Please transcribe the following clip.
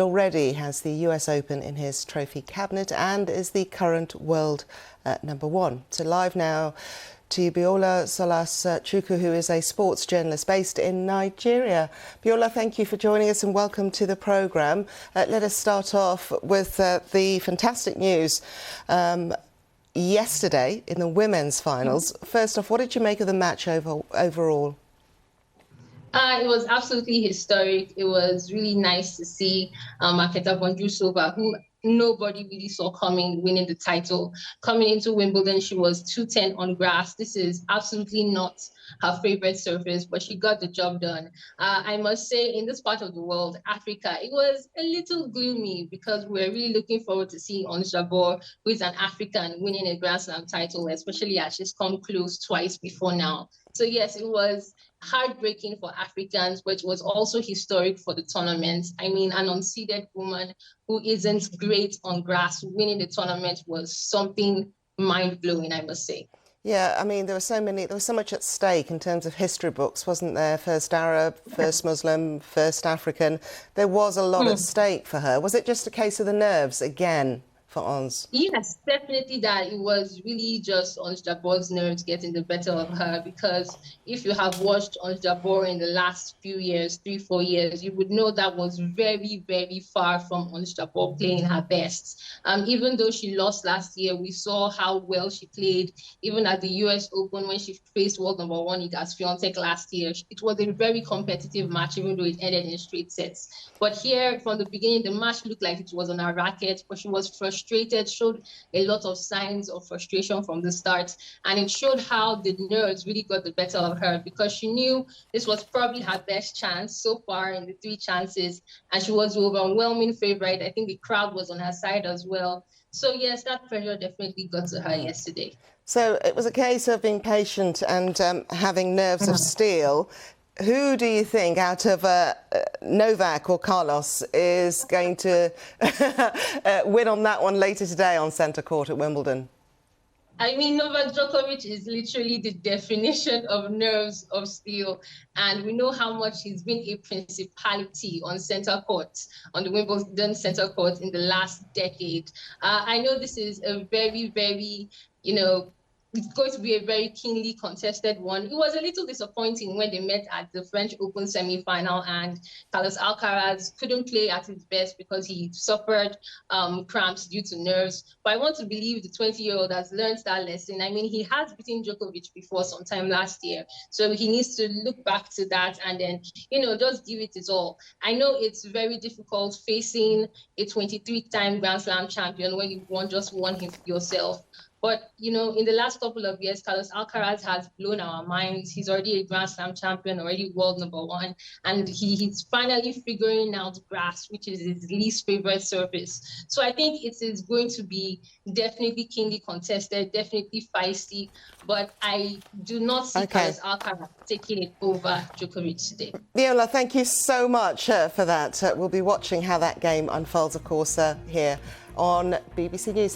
Already has the US Open in his trophy cabinet and is the current world #1. So live now to Biola Solace-Chukwu, who is a sports journalist based in Nigeria. Biola, thank you for joining us and welcome to the programme. Let us start off with the fantastic news yesterday in the women's finals. First off, what did you make of the match overall? It was absolutely historic. It was really nice to see Marketa Vondrousova, who nobody really saw coming, winning the title. Coming into Wimbledon, she was 2-10 on grass. This is absolutely not her favorite surface, but she got the job done. I must say, in this part of the world, Africa, it was a little gloomy because we're really looking forward to seeing Jabeur, who is an African, winning a Grand Slam title, especially as she's come close twice before now. So yes, it was heartbreaking for Africans, but it was also historic for the tournament. I mean, an unseeded woman who isn't great on grass winning the tournament was something mind-blowing, I must say. Yeah, I mean, there was so much at stake in terms of history books, wasn't there? First Arab, first Muslim, first African. There was a lot at stake for her. Was it just a case of the nerves again for Ons? Yes, definitely that. It was really just Ons Jabeur's nerves getting the better of her, because if you have watched Ons Jabeur in the last few years, 3-4 years, you would know that was very, very far from Ons Jabeur playing her best. Even though she lost last year, we saw how well she played, even at the US Open when she faced world #1 Iga Swiatek last year. It was a very competitive match, even though it ended in straight sets. But here, from the beginning, the match looked like it was on her racket, but she was frustrated, showed a lot of signs of frustration from the start, and it showed how the nerves really got the better of her, because she knew this was probably her best chance so far in the 3 chances, and she was the overwhelming favorite. I think the crowd was on her side as well. So yes, that pressure definitely got to her yesterday. So it was a case of being patient and having nerves of steel. Who do you think out of Novak or Carlos is going to win on that one later today on centre court at Wimbledon? I mean, Novak Djokovic is literally the definition of nerves of steel. And we know how much he's been a principality on centre court, on the Wimbledon centre court in the last decade. I know this is a very, very, it's going to be a very keenly contested one. It was a little disappointing when they met at the French Open semi-final and Carlos Alcaraz couldn't play at his best because he suffered cramps due to nerves. But I want to believe the 20-year-old has learned that lesson. I mean, he has beaten Djokovic before sometime last year. So he needs to look back to that and then, just give it his all. I know it's very difficult facing a 23-time Grand Slam champion when you just won him yourself. But, in the last couple of years, Carlos Alcaraz has blown our minds. He's already a Grand Slam champion, already world #1. And he's finally figuring out grass, which is his least favorite surface. So I think it is going to be definitely keenly contested, definitely feisty. But I do not see Carlos Alcaraz taking it over Djokovic today. Biola, thank you so much for that. We'll be watching how that game unfolds, of course, here on BBC News.